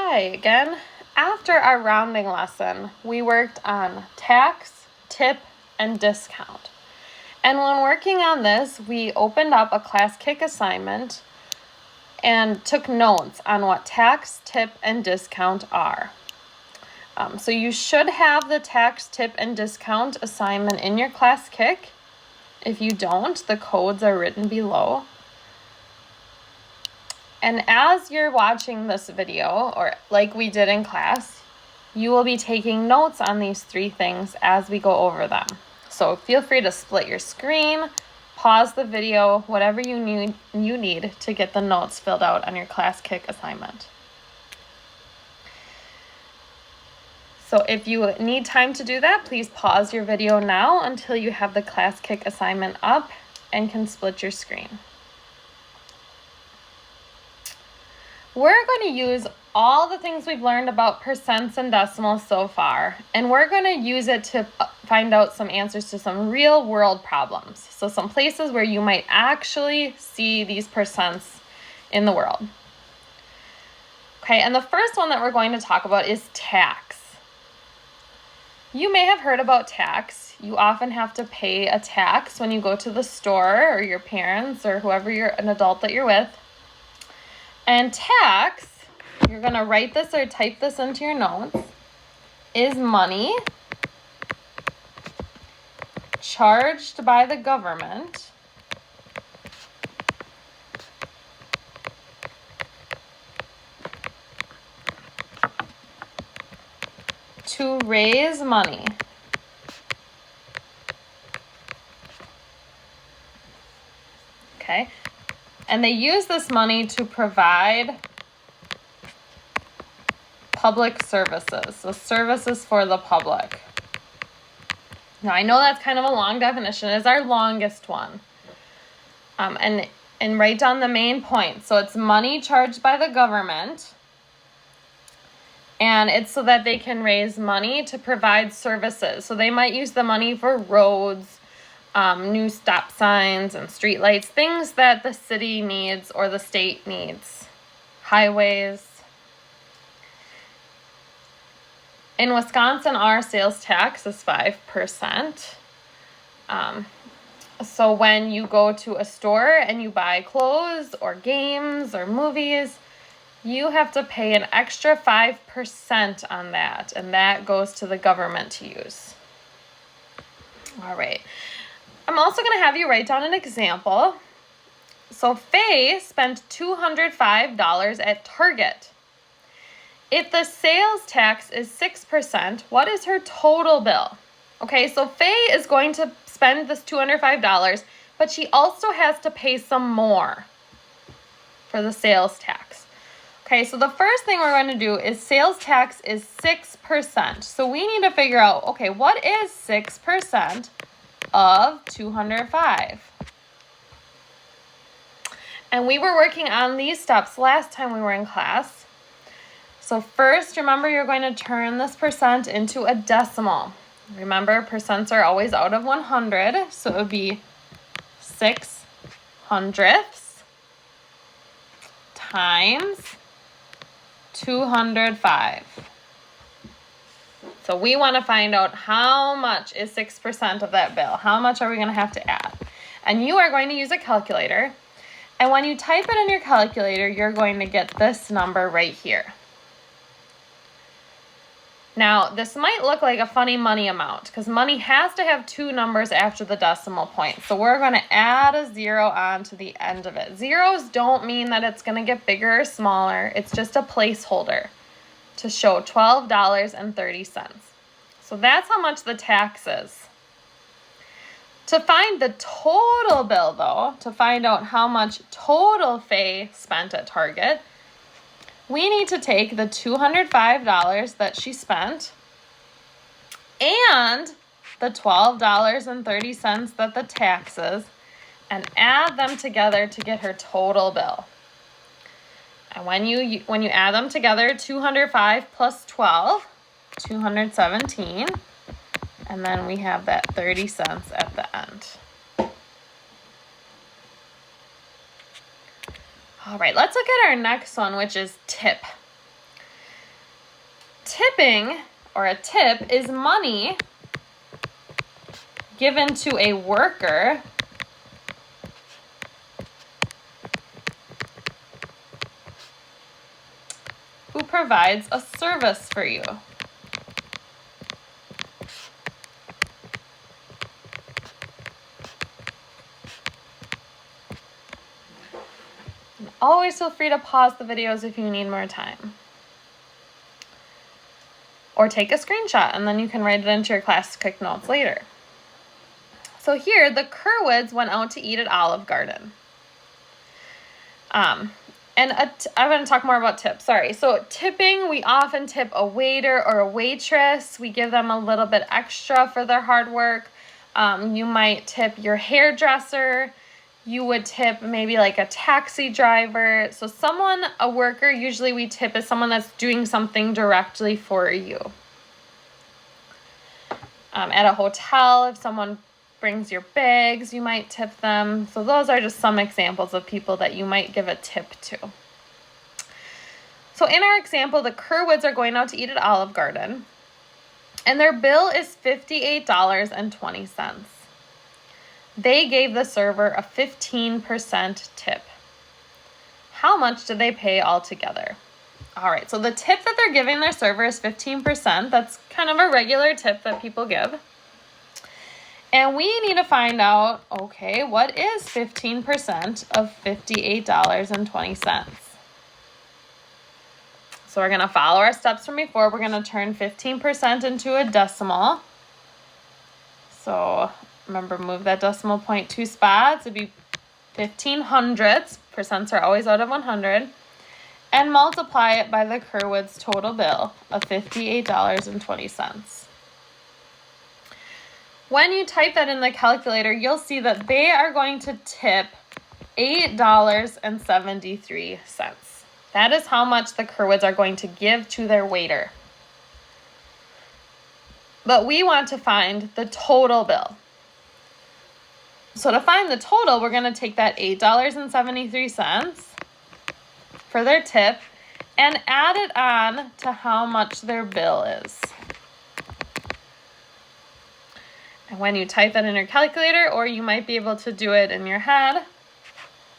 Hi again. After our rounding lesson, we worked on tax, tip, and discount. And when working on this, we opened up a ClassKick assignment and took notes on what tax, tip, and discount are. So you should have the tax, tip, and discount assignment in your ClassKick. If you don't, the codes are written below. And as you're watching this video, or like we did in class, you will be taking notes on these three things as we go over them. So feel free to split your screen, pause the video, whatever you need to get the notes filled out on your ClassKick assignment. So if you need time to do that, please pause your video now until you have the ClassKick assignment up and can split your screen. We're going to use all the things we've learned about percents and decimals so far, and we're going to use it to find out some answers to some real world problems. So some places where you might actually see these percents in the world. Okay, and the first one that we're going to talk about is tax. You may have heard about tax. You often have to pay a tax when you go to the store or your parents or whoever an adult that you're with. And tax, you're going to write this or type this into your notes, is money charged by the government to raise money okay? And they use this money to provide public services, so services for the public. Now, I know that's kind of a long definition. It's our longest one. And write down the main points. So it's money charged by the government, and it's so that they can raise money to provide services. So they might use the money for roads, new stop signs and street lights, things that the city needs or the state needs, highways. In Wisconsin, our sales tax is 5%. So when you go to a store and you buy clothes or games or movies, you have to pay an extra 5% on that, and that goes to the government to use. All right. I'm also going to have you write down an example. So Faye spent $205 at Target. If the sales tax is 6%, what is her total bill? Okay, so Faye is going to spend this $205, but she also has to pay some more for the sales tax. Okay, so the first thing we're going to do is sales tax is 6%. So we need to figure out, okay, what is 6% of 205? And we were working on these steps last time we were in class. So first, remember, you're going to turn this percent into a decimal. Remember, percents are always out of 100, so it would be 6/100 times 205. So we want to find out how much is 6% of that bill. How much are we going to have to add? And you are going to use a calculator. And when you type it in your calculator, you're going to get this number right here. Now, this might look like a funny money amount because money has to have two numbers after the decimal point. So we're going to add a 0 on to the end of it. Zeros don't mean that it's going to get bigger or smaller. It's just a placeholder to show $12.30. So that's how much the tax is. To find the total bill, though, to find out how much total Faye spent at Target, we need to take the $205 that she spent and the $12.30 that the tax is and add them together to get her total bill. And when you add them together, 205 plus 12, 217, and then we have that 30 cents at the end. All right, let's look at our next one, which is tip. tipping, or a tip, is money given to a worker who provides a service for you. And always feel free to pause the videos if you need more time. Or take a screenshot and then you can write it into your class quick notes later. So here, the Curwoods went out to eat at Olive Garden. I'm going to talk more about tips. Sorry. So tipping, we often tip a waiter or a waitress. We give them a little bit extra for their hard work. You might tip your hairdresser. You would tip maybe like a taxi driver. So a worker, usually we tip is someone that's doing something directly for you. At a hotel, if someone brings your bags, you might tip them. So those are just some examples of people that you might give a tip to. So in our example, the Curwoods are going out to eat at Olive Garden, and their bill is $58.20. They gave the server a 15% tip. How much did they pay altogether? All right, so the tip that they're giving their server is 15%. That's kind of a regular tip that people give. And we need to find out, okay, what is 15% of $58.20? So we're going to follow our steps from before. We're going to turn 15% into a decimal. So remember, move that decimal point 2 spots. It'd be 1500ths. Percents are always out of 100. And multiply it by the Curwoods' total bill of $58.20. When you type that in the calculator, you'll see that they are going to tip $8.73. That is how much the Curwoods are going to give to their waiter. But we want to find the total bill. So to find the total, we're going to take that $8.73 for their tip and add it on to how much their bill is. And when you type that in your calculator, or you might be able to do it in your head,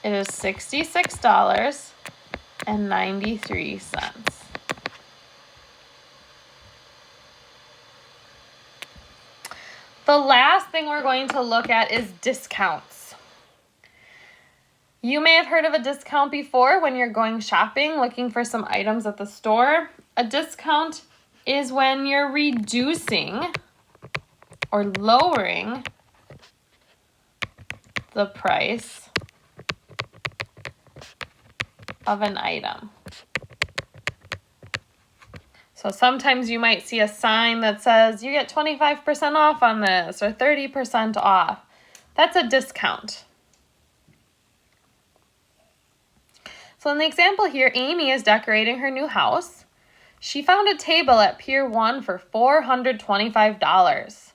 it is $66.93. The last thing we're going to look at is discounts. You may have heard of a discount before when you're going shopping, looking for some items at the store. A discount is when you're reducing or lowering the price of an item. So sometimes you might see a sign that says you get 25% off on this or 30% off. That's a discount. So in the example here, Amy is decorating her new house. She found a table at Pier 1 for $425.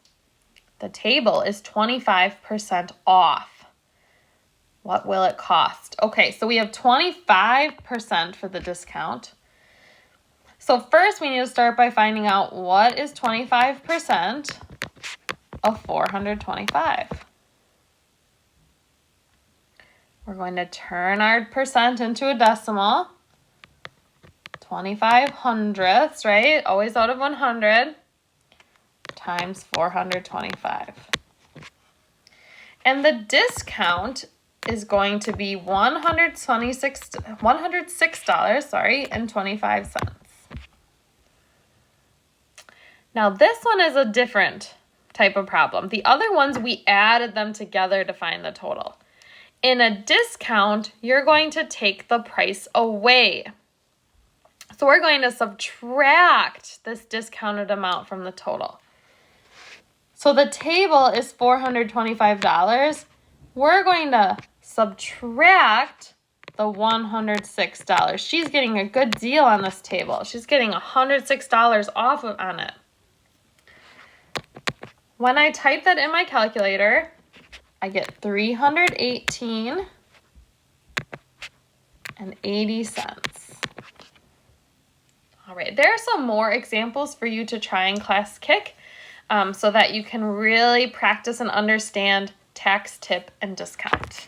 The table is 25% off. What will it cost? Okay, so we have 25% for the discount. So first we need to start by finding out what is 25% of 425. We're going to turn our percent into a decimal. 25 hundredths, right? Always out of 100 times 425. And the discount is going to be $106.25. Now this one is a different type of problem. The other ones, we added them together to find the total. In a discount, you're going to take the price away. So we're going to subtract this discounted amount from the total. So the table is $425. We're going to subtract the $106. She's getting a good deal on this table. She's getting $106 off on it. When I type that in my calculator, I get $318.80. All right, there are some more examples for you to try in Class Kick so that you can really practice and understand tax, tip, and discount.